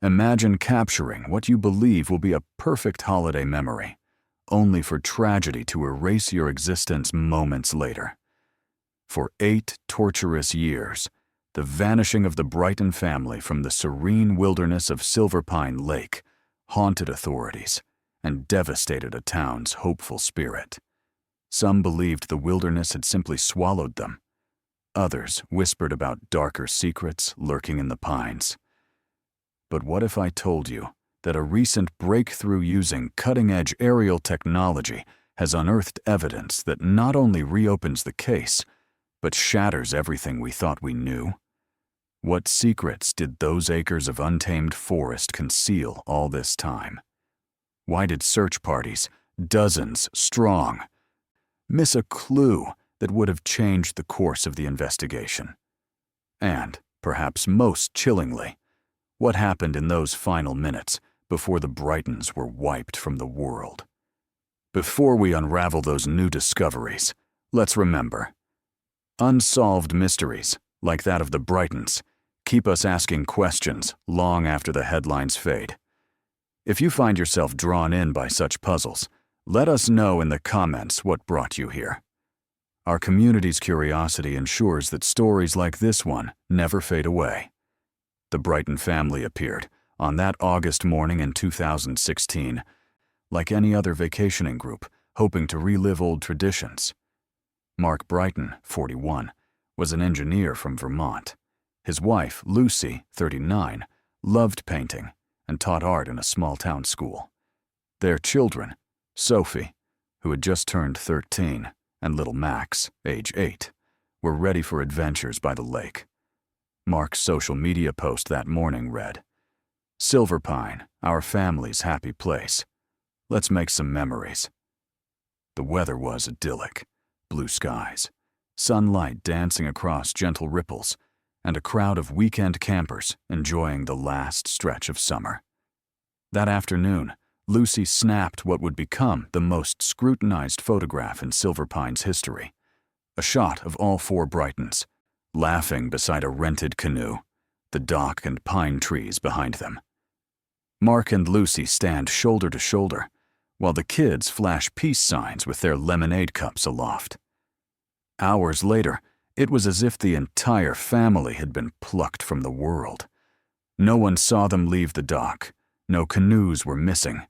Imagine capturing what you believe will be a perfect holiday memory, only for tragedy to erase your existence moments later. For 8 torturous years, the vanishing of the Brighton family from the serene wilderness of Silverpine Lake haunted authorities and devastated a town's hopeful spirit. Some believed the wilderness had simply swallowed them. Others whispered about darker secrets lurking in the pines. But what if I told you that a recent breakthrough using cutting-edge aerial technology has unearthed evidence that not only reopens the case, but shatters everything we thought we knew? What secrets did those acres of untamed forest conceal all this time? Why did search parties, dozens strong, miss a clue that would have changed the course of the investigation? And, perhaps most chillingly, what happened in those final minutes before the Brightons were wiped from the world? Before we unravel those new discoveries, let's remember, unsolved mysteries, like that of the Brightons, keep us asking questions long after the headlines fade. If you find yourself drawn in by such puzzles, let us know in the comments what brought you here. Our community's curiosity ensures that stories like this one never fade away. The Brighton family appeared on that August morning in 2016, like any other vacationing group hoping to relive old traditions. Mark Brighton, 41, was an engineer from Vermont. His wife, Lucy, 39, loved painting and taught art in a small-town school. Their children, Sophie, who had just turned 13, and little Max, age 8, were ready for adventures by the lake. Mark's social media post that morning read, "Silverpine, our family's happy place. Let's make some memories." The weather was idyllic. Blue skies, sunlight dancing across gentle ripples, and a crowd of weekend campers enjoying the last stretch of summer. That afternoon, Lucy snapped what would become the most scrutinized photograph in Silverpine's history, a shot of all 4 Brightons, laughing beside a rented canoe, the dock and pine trees behind them. Mark and Lucy stand shoulder to shoulder, while the kids flash peace signs with their lemonade cups aloft. Hours later, it was as if the entire family had been plucked from the world. No one saw them leave the dock, no canoes were missing,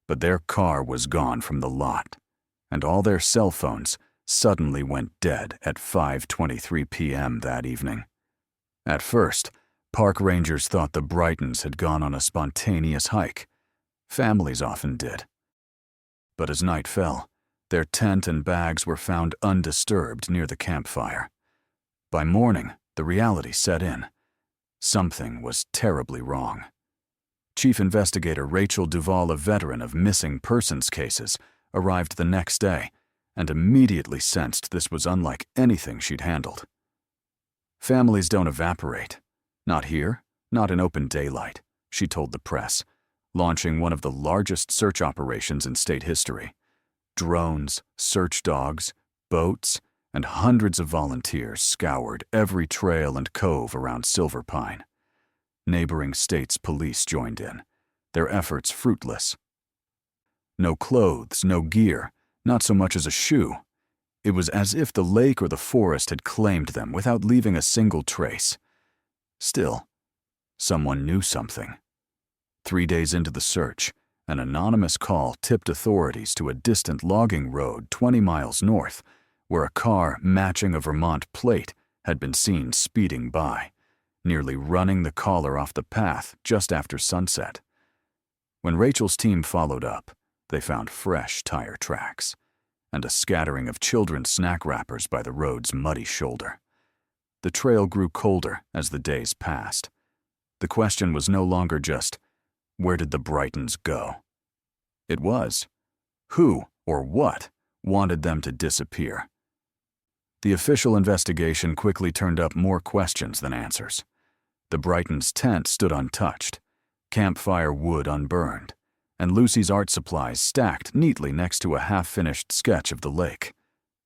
but their car was gone from the lot, and all their cell phones suddenly went dead at 5:23 p.m. that evening. At first, park rangers thought the Brightons had gone on a spontaneous hike. Families often did. But as night fell, their tent and bags were found undisturbed near the campfire. By morning, the reality set in. Something was terribly wrong. Chief Investigator Rachel Duval, a veteran of missing persons cases, arrived the next day and immediately sensed this was unlike anything she'd handled. Families don't evaporate. Not here, not in open daylight, she told the press, launching one of the largest search operations in state history. Drones, search dogs, boats, and hundreds of volunteers scoured every trail and cove around Silverpine. Neighboring states' police joined in, their efforts fruitless. No clothes, no gear, not so much as a shoe. It was as if the lake or the forest had claimed them without leaving a single trace. Still, someone knew something. 3 days into the search, an anonymous call tipped authorities to a distant logging road 20 miles north, where a car matching a Vermont plate had been seen speeding by, nearly running the caller off the path just after sunset. When Rachel's team followed up, they found fresh tire tracks and a scattering of children's snack wrappers by the road's muddy shoulder. The trail grew colder as the days passed. The question was no longer just, where did the Brightons go? It was, who or what wanted them to disappear? The official investigation quickly turned up more questions than answers. The Brightons' tent stood untouched, campfire wood unburned, and Lucy's art supplies stacked neatly next to a half-finished sketch of the lake.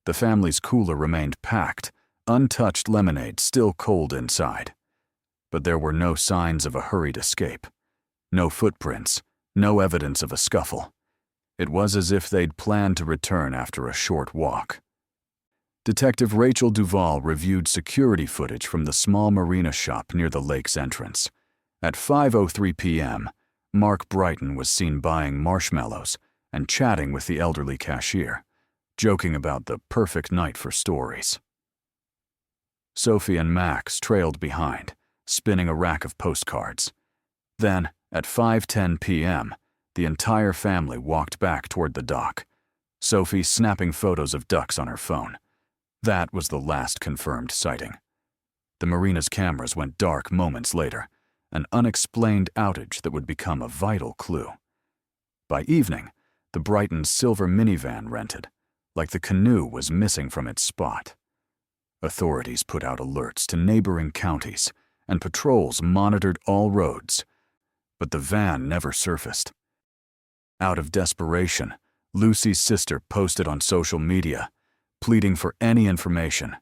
The family's cooler remained packed, untouched lemonade still cold inside. But there were no signs of a hurried escape. No footprints, no evidence of a scuffle. It was as if they'd planned to return after a short walk. Detective Rachel Duval reviewed security footage from the small marina shop near the lake's entrance. At 5:03 p.m., Mark Brighton was seen buying marshmallows and chatting with the elderly cashier, joking about the perfect night for stories. Sophie and Max trailed behind, spinning a rack of postcards. Then, at 5:10 p.m., the entire family walked back toward the dock, Sophie snapping photos of ducks on her phone. That was the last confirmed sighting. The marina's cameras went dark moments later, an unexplained outage that would become a vital clue. By evening, the Brightons' silver minivan rented, like the canoe was missing from its spot. Authorities put out alerts to neighboring counties, and patrols monitored all roads, but the van never surfaced. Out of desperation, Lucy's sister posted on social media, pleading for any information,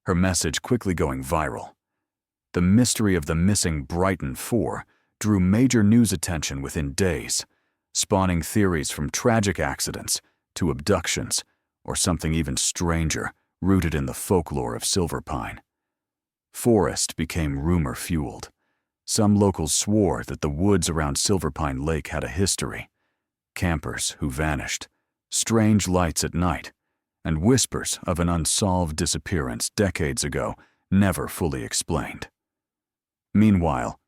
her message quickly going viral. The mystery of the missing Brighton 4 drew major news attention within days, spawning theories from tragic accidents to abductions or something even stranger rooted in the folklore of Silverpine. Forest became rumor-fueled. Some locals swore that the woods around Silverpine Lake had a history. Campers who vanished, strange lights at night, and whispers of an unsolved disappearance decades ago never fully explained. Meanwhile,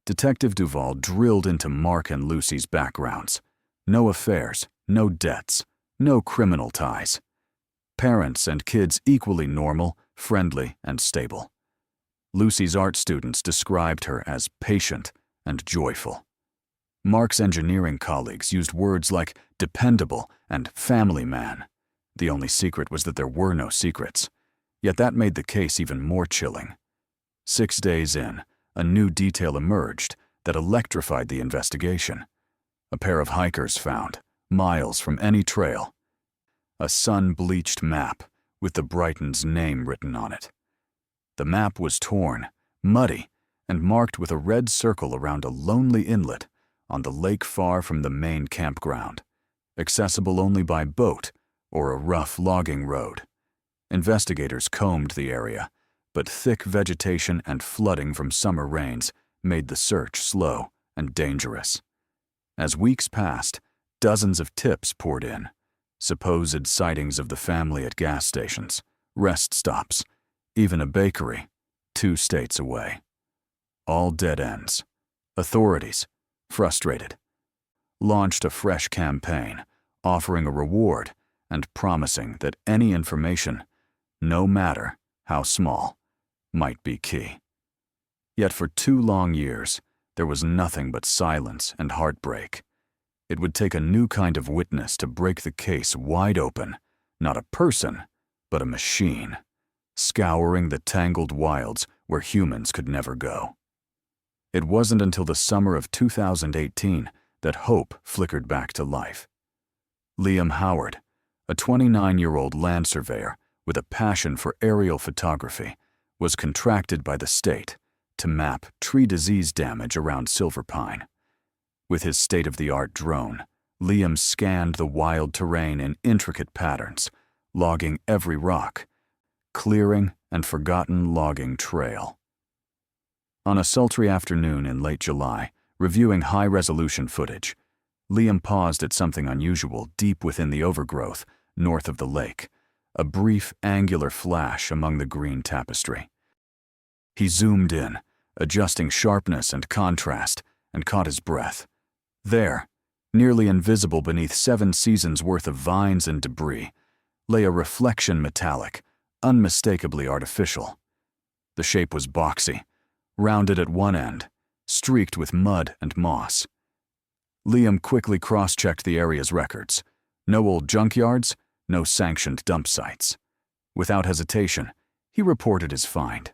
Detective Duval drilled into Mark and Lucy's backgrounds. No affairs, no debts, no criminal ties. Parents and kids equally normal, friendly, and stable. Lucy's art students described her as patient and joyful. Mark's engineering colleagues used words like dependable and family man. The only secret was that there were no secrets. Yet that made the case even more chilling. 6 days in, a new detail emerged that electrified the investigation. A pair of hikers found, miles from any trail, a sun-bleached map with the Brightons' name written on it. The map was torn, muddy, and marked with a red circle around a lonely inlet on the lake far from the main campground, accessible only by boat or a rough logging road. Investigators combed the area, but thick vegetation and flooding from summer rains made the search slow and dangerous. As weeks passed, dozens of tips poured in, supposed sightings of the family at gas stations, rest stops, even a bakery, 2 states away. All dead ends. Authorities, frustrated, launched a fresh campaign, offering a reward and promising that any information, no matter how small, might be key. Yet for 2 long years, there was nothing but silence and heartbreak. It would take a new kind of witness to break the case wide open, not a person, but a machine, scouring the tangled wilds where humans could never go. It wasn't until the summer of 2018 that hope flickered back to life. Liam Howard, a 29-year-old land surveyor with a passion for aerial photography, was contracted by the state to map tree disease damage around Silverpine. With his state-of-the-art drone, Liam scanned the wild terrain in intricate patterns, logging every rock, clearing and forgotten logging trail. On a sultry afternoon in late July, reviewing high-resolution footage, Liam paused at something unusual deep within the overgrowth north of the lake, a brief angular flash among the green tapestry. He zoomed in, adjusting sharpness and contrast, and caught his breath. There, nearly invisible beneath 7 seasons' worth of vines and debris, lay a reflection metallic, unmistakably artificial. The shape was boxy, rounded at one end, streaked with mud and moss. Liam quickly cross-checked the area's records. No old junkyards, no sanctioned dump sites. Without hesitation, he reported his find,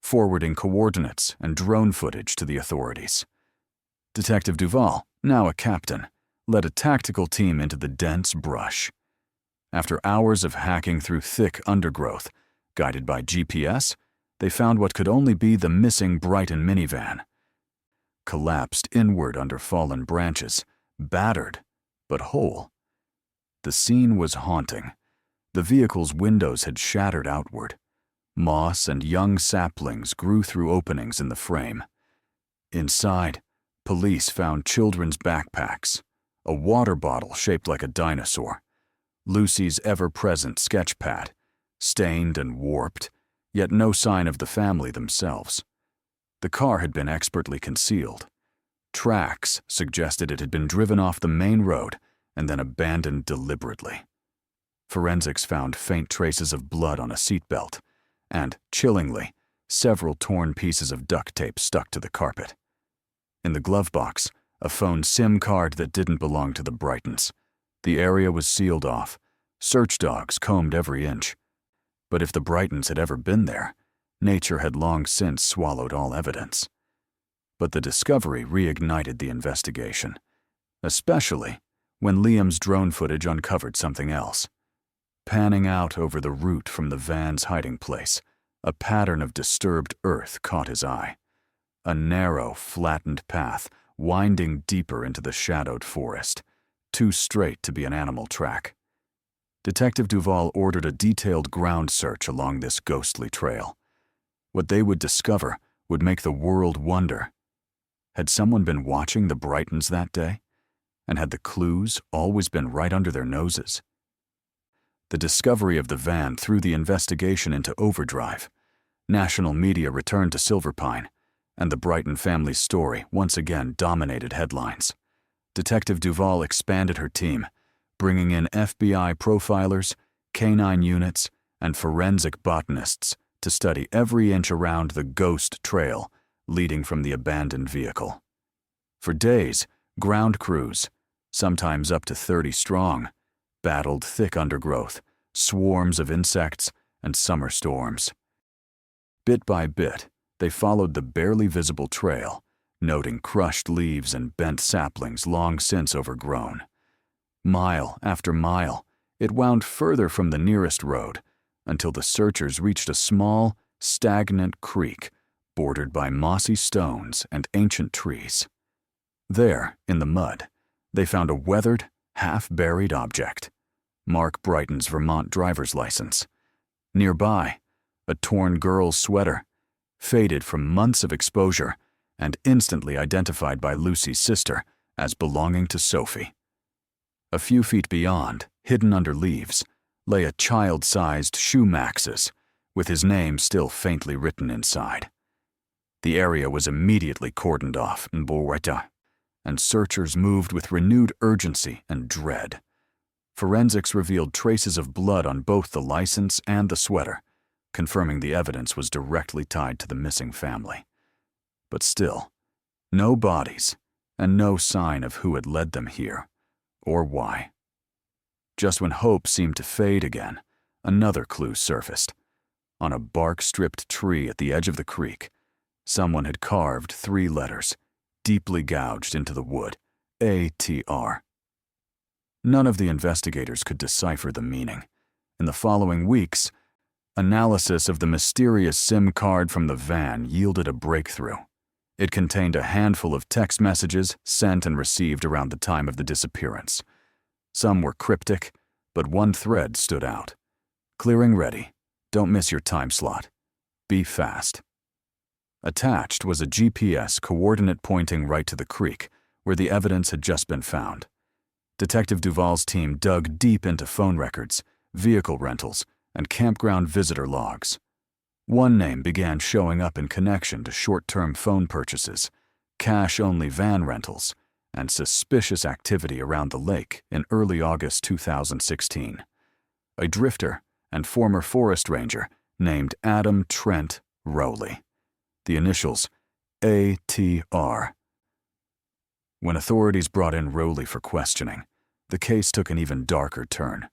forwarding coordinates and drone footage to the authorities. Detective Duval, now a captain, led a tactical team into the dense brush. After hours of hacking through thick undergrowth, guided by GPS, they found what could only be the missing Brighton minivan. collapsed inward under fallen branches, battered, but whole. The scene was haunting. The vehicle's windows had shattered outward. Moss and young saplings grew through openings in the frame. Inside, police found children's backpacks, a water bottle shaped like a dinosaur, Lucy's ever-present sketch pad, stained and warped, yet no sign of the family themselves. The car had been expertly concealed. Tracks suggested it had been driven off the main road and then abandoned deliberately. Forensics found faint traces of blood on a seatbelt, and, chillingly, several torn pieces of duct tape stuck to the carpet. In the glove box, a phone SIM card that didn't belong to the Brightons. The area was sealed off. Search dogs combed every inch. But if the Brightons had ever been there, nature had long since swallowed all evidence. But the discovery reignited the investigation, especially when Liam's drone footage uncovered something else. Panning out over the route from the van's hiding place, a pattern of disturbed earth caught his eye. A narrow, flattened path winding deeper into the shadowed forest, too straight to be an animal track. Detective Duval ordered a detailed ground search along this ghostly trail. What they would discover would make the world wonder. Had someone been watching the Brightons that day? And had the clues always been right under their noses? The discovery of the van threw the investigation into overdrive. National media returned to Silverpine, and the Brighton family's story once again dominated headlines. Detective Duval expanded her team, bringing in FBI profilers, canine units, and forensic botanists to study every inch around the ghost trail leading from the abandoned vehicle. For days, ground crews, sometimes up to 30 strong, battled thick undergrowth, swarms of insects, and summer storms. Bit by bit, they followed the barely visible trail, noting crushed leaves and bent saplings long since overgrown. Mile after mile, it wound further from the nearest road until the searchers reached a small, stagnant creek bordered by mossy stones and ancient trees. There, in the mud, they found a weathered, half-buried object, Mark Brighton's Vermont driver's license. Nearby, a torn girl's sweater, faded from months of exposure and instantly identified by Lucy's sister as belonging to Sophie. A few feet beyond, hidden under leaves, lay a child-sized shoe maxes, with his name still faintly written inside. The area was immediately cordoned off in Brighton, and searchers moved with renewed urgency and dread. Forensics revealed traces of blood on both the license and the sweater, confirming the evidence was directly tied to the missing family. But still, no bodies, and no sign of who had led them here, or why. Just when hope seemed to fade again, another clue surfaced. On a bark-stripped tree at the edge of the creek, someone had carved 3 letters, deeply gouged into the wood, ATR. None of the investigators could decipher the meaning. In the following weeks, analysis of the mysterious SIM card from the van yielded a breakthrough. It contained a handful of text messages sent and received around the time of the disappearance. Some were cryptic, but one thread stood out. Clearing ready. Don't miss your time slot. Be fast. Attached was a GPS coordinate pointing right to the creek, where the evidence had just been found. Detective Duval's team dug deep into phone records, vehicle rentals, and campground visitor logs. One name began showing up in connection to short-term phone purchases, cash-only van rentals, and suspicious activity around the lake in early August 2016. A drifter and former forest ranger named Adam Trent Rowley. The initials ATR. When authorities brought in Rowley for questioning, the case took an even darker turn.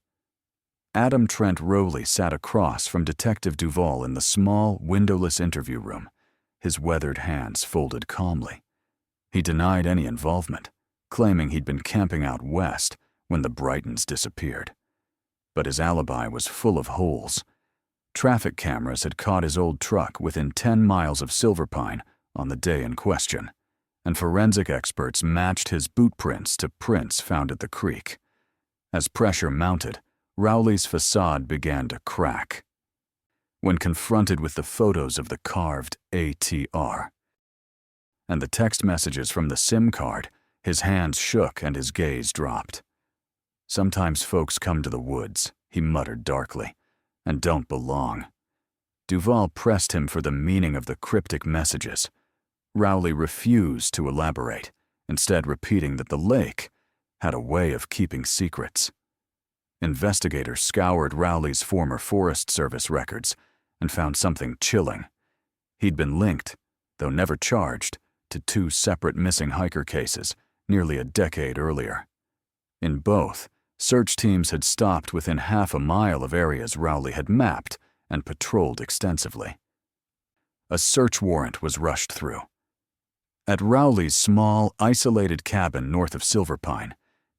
Adam Trent Rowley sat across from Detective Duval in the small, windowless interview room, his weathered hands folded calmly. He denied any involvement, claiming he'd been camping out west when the Brightons disappeared. But his alibi was full of holes. Traffic cameras had caught his old truck within 10 miles of Silverpine on the day in question, and forensic experts matched his boot prints to prints found at the creek. As pressure mounted, Rowley's facade began to crack. When confronted with the photos of the carved ATR and the text messages from the SIM card, his hands shook and his gaze dropped. "Sometimes folks come to the woods," he muttered darkly, "and don't belong." Duval pressed him for the meaning of the cryptic messages. Rowley refused to elaborate, instead repeating that the lake had a way of keeping secrets. Investigators scoured Rowley's former Forest Service records and found something chilling. He'd been linked, though never charged, to 2 separate missing hiker cases nearly a decade earlier. In both, search teams had stopped within half a mile of areas Rowley had mapped and patrolled extensively. A search warrant was rushed through. At Rowley's small, isolated cabin north of Silverpine,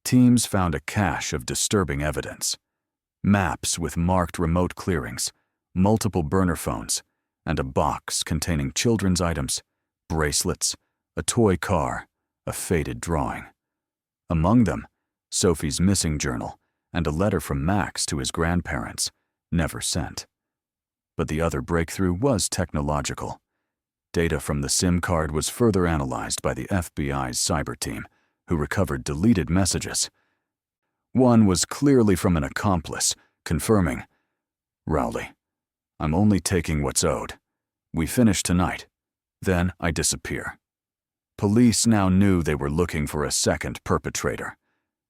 teams found a cache of disturbing evidence. Maps with marked remote clearings, multiple burner phones, and a box containing children's items, bracelets, a toy car, a faded drawing. Among them, Sophie's missing journal and a letter from Max to his grandparents, never sent. But the other breakthrough was technological. Data from the SIM card was further analyzed by the FBI's cyber team, who recovered deleted messages. One was clearly from an accomplice, confirming, "Rowley, I'm only taking what's owed. We finish tonight. Then I disappear." Police now knew they were looking for a second perpetrator.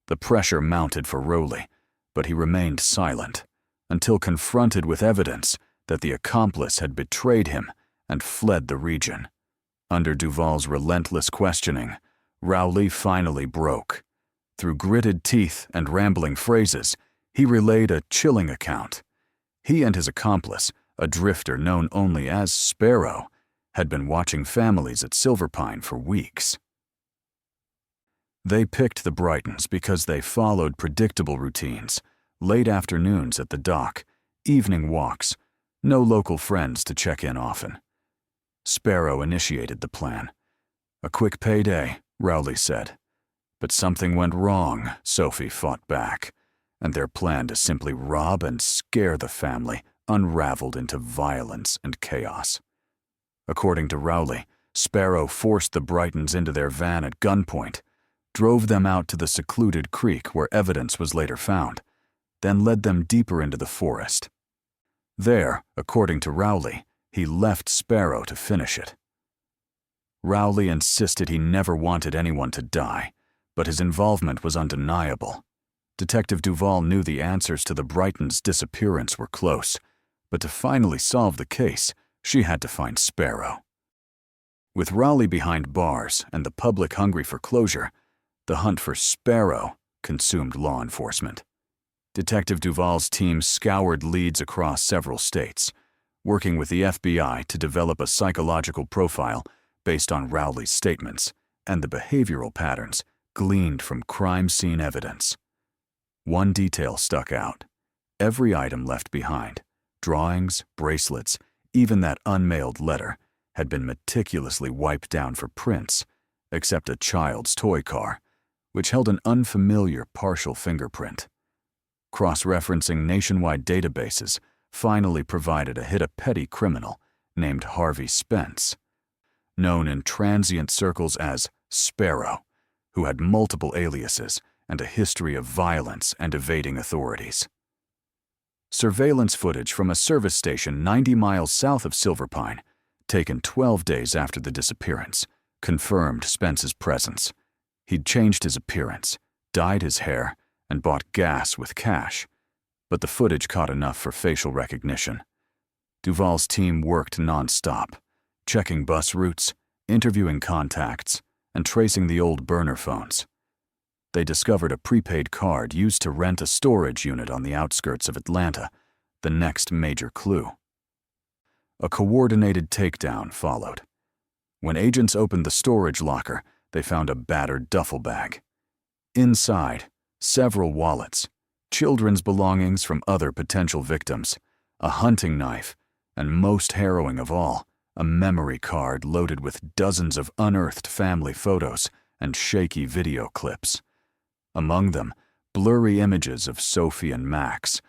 The pressure mounted for Rowley, but he remained silent until confronted with evidence that the accomplice had betrayed him and fled the region. Under Duval's relentless questioning, Rowley finally broke. Through gritted teeth and rambling phrases, he relayed a chilling account. He and his accomplice, a drifter known only as Sparrow, had been watching families at Silverpine for weeks. They picked the Brightons because they followed predictable routines: late afternoons at the dock, evening walks, no local friends to check in often. Sparrow initiated the plan. "A quick payday," Rowley said. But something went wrong, Sophie fought back, and their plan to simply rob and scare the family unraveled into violence and chaos. According to Rowley, Sparrow forced the Brightons into their van at gunpoint, drove them out to the secluded creek where evidence was later found, then led them deeper into the forest. There, according to Rowley, he left Sparrow to finish it. Rowley insisted he never wanted anyone to die, but his involvement was undeniable. Detective Duval knew the answers to the Brightons' disappearance were close, but to finally solve the case, she had to find Sparrow. With Rowley behind bars and the public hungry for closure, the hunt for Sparrow consumed law enforcement. Detective Duval's team scoured leads across several states, working with the FBI to develop a psychological profile based on Rowley's statements and the behavioral patterns gleaned from crime scene evidence. One detail stuck out: every item left behind, drawings, bracelets, even that unmailed letter, had been meticulously wiped down for prints, except a child's toy car, which held an unfamiliar partial fingerprint. Cross-referencing nationwide databases finally provided a hit: a petty criminal named Harvey Spence, known in transient circles as Sparrow, who had multiple aliases and a history of violence and evading authorities. Surveillance footage from a service station 90 miles south of Silverpine, taken 12 days after the disappearance, confirmed Spence's presence. He'd changed his appearance, dyed his hair, and bought gas with cash, but the footage caught enough for facial recognition. Duval's team worked non-stop, checking bus routes, interviewing contacts, and tracing the old burner phones. They discovered a prepaid card used to rent a storage unit on the outskirts of Atlanta, the next major clue. A coordinated takedown followed. When agents opened the storage locker, they found a battered duffel bag. Inside, several wallets, children's belongings from other potential victims, a hunting knife, and most harrowing of all, a memory card loaded with dozens of unearthed family photos and shaky video clips. Among them, blurry images of Sophie and Max,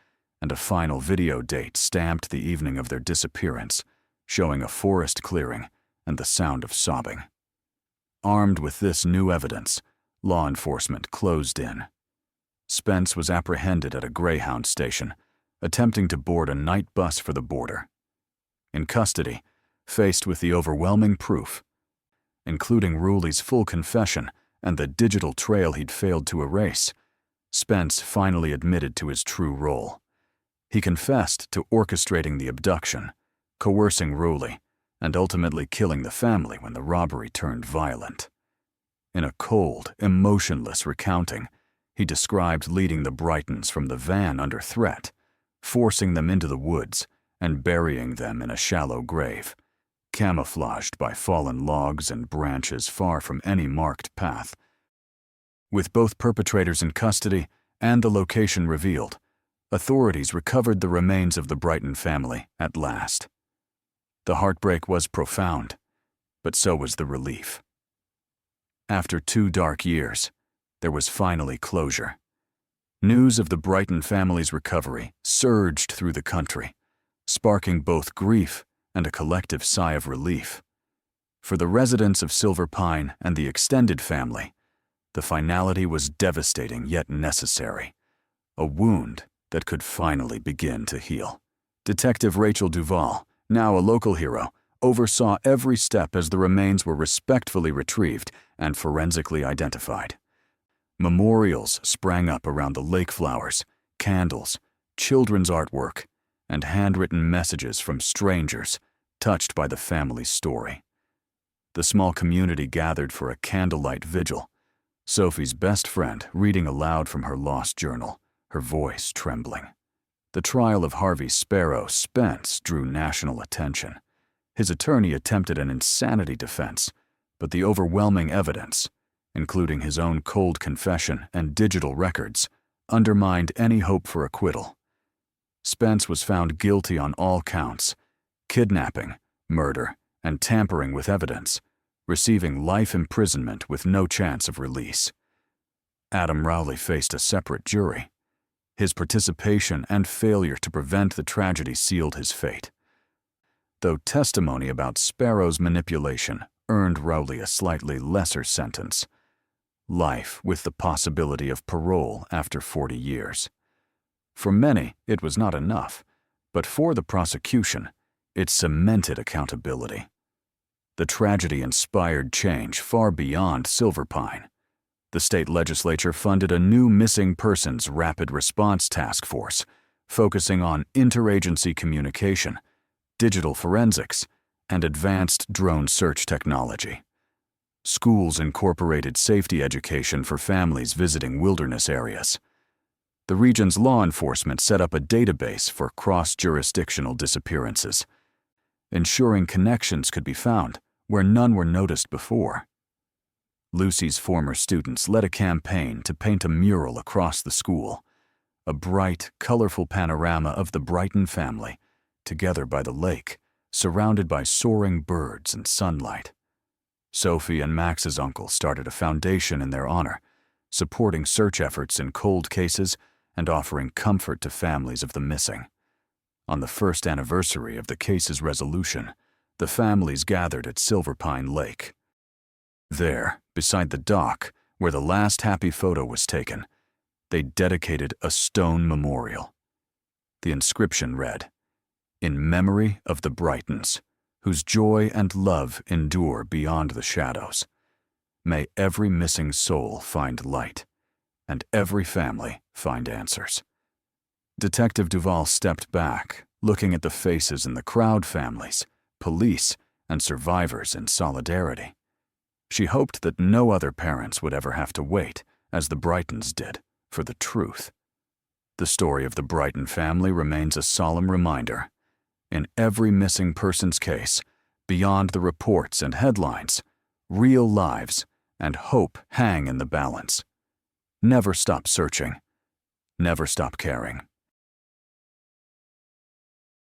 and a final video date stamped the evening of their disappearance, showing a forest clearing and the sound of sobbing. Armed with this new evidence, law enforcement closed in. Spence was apprehended at a Greyhound station, attempting to board a night bus for the border. In custody, faced with the overwhelming proof, including Ruley's full confession and the digital trail he'd failed to erase, Spence finally admitted to his true role. He confessed to orchestrating the abduction, coercing Ruley, and ultimately killing the family when the robbery turned violent. In a cold, emotionless recounting, he described leading the Brightons from the van under threat, forcing them into the woods and burying them in a shallow grave, camouflaged by fallen logs and branches far from any marked path. With both perpetrators in custody and the location revealed, authorities recovered the remains of the Brighton family at last. The heartbreak was profound, but so was the relief. After 2 dark years, there was finally closure. News of the Brighton family's recovery surged through the country, sparking both grief and a collective sigh of relief. For the residents of Silverpine and the extended family, the finality was devastating yet necessary, a wound that could finally begin to heal. Detective Rachel Duval, now a local hero, oversaw every step as the remains were respectfully retrieved and forensically identified. Memorials sprang up around the lake flowers, candles, children's artwork, and handwritten messages from strangers touched by the family's story. The small community gathered for a candlelight vigil, Sophie's best friend reading aloud from her lost journal, her voice trembling. The trial of Harvey Sparrow Spence drew national attention. His attorney attempted an insanity defense, but the overwhelming evidence, including his own cold confession and digital records, undermined any hope for acquittal. Spence was found guilty on all counts: kidnapping, murder, and tampering with evidence, receiving life imprisonment with no chance of release. Adam Rowley faced a separate jury. His participation and failure to prevent the tragedy sealed his fate. Though testimony about Sparrow's manipulation earned Rowley a slightly lesser sentence: life with the possibility of parole after 40 years. For many, it was not enough, but for the prosecution, it cemented accountability. The tragedy inspired change far beyond Silverpine. The state legislature funded a new missing persons rapid response task force, focusing on interagency communication, digital forensics, and advanced drone search technology. Schools incorporated safety education for families visiting wilderness areas. The region's law enforcement set up a database for cross-jurisdictional disappearances, ensuring connections could be found where none were noticed before. Lucy's former students led a campaign to paint a mural across the school, a bright, colorful panorama of the Brighton family, together by the lake, surrounded by soaring birds and sunlight. Sophie and Max's uncle started a foundation in their honor, supporting search efforts in cold cases and offering comfort to families of the missing. On the first anniversary of the case's resolution, the families gathered at Silverpine Lake. There, beside the dock, where the last happy photo was taken, they dedicated a stone memorial. The inscription read, "In memory of the Brightons, whose joy and love endure beyond the shadows. May every missing soul find light, and every family find answers." Detective Duval stepped back, looking at the faces in the crowd: families, police, and survivors in solidarity. She hoped that no other parents would ever have to wait, as the Brightons did, for the truth. The story of the Brighton family remains a solemn reminder. In every missing persons case, beyond the reports and headlines, real lives and hope hang in the balance. Never stop searching. Never stop caring.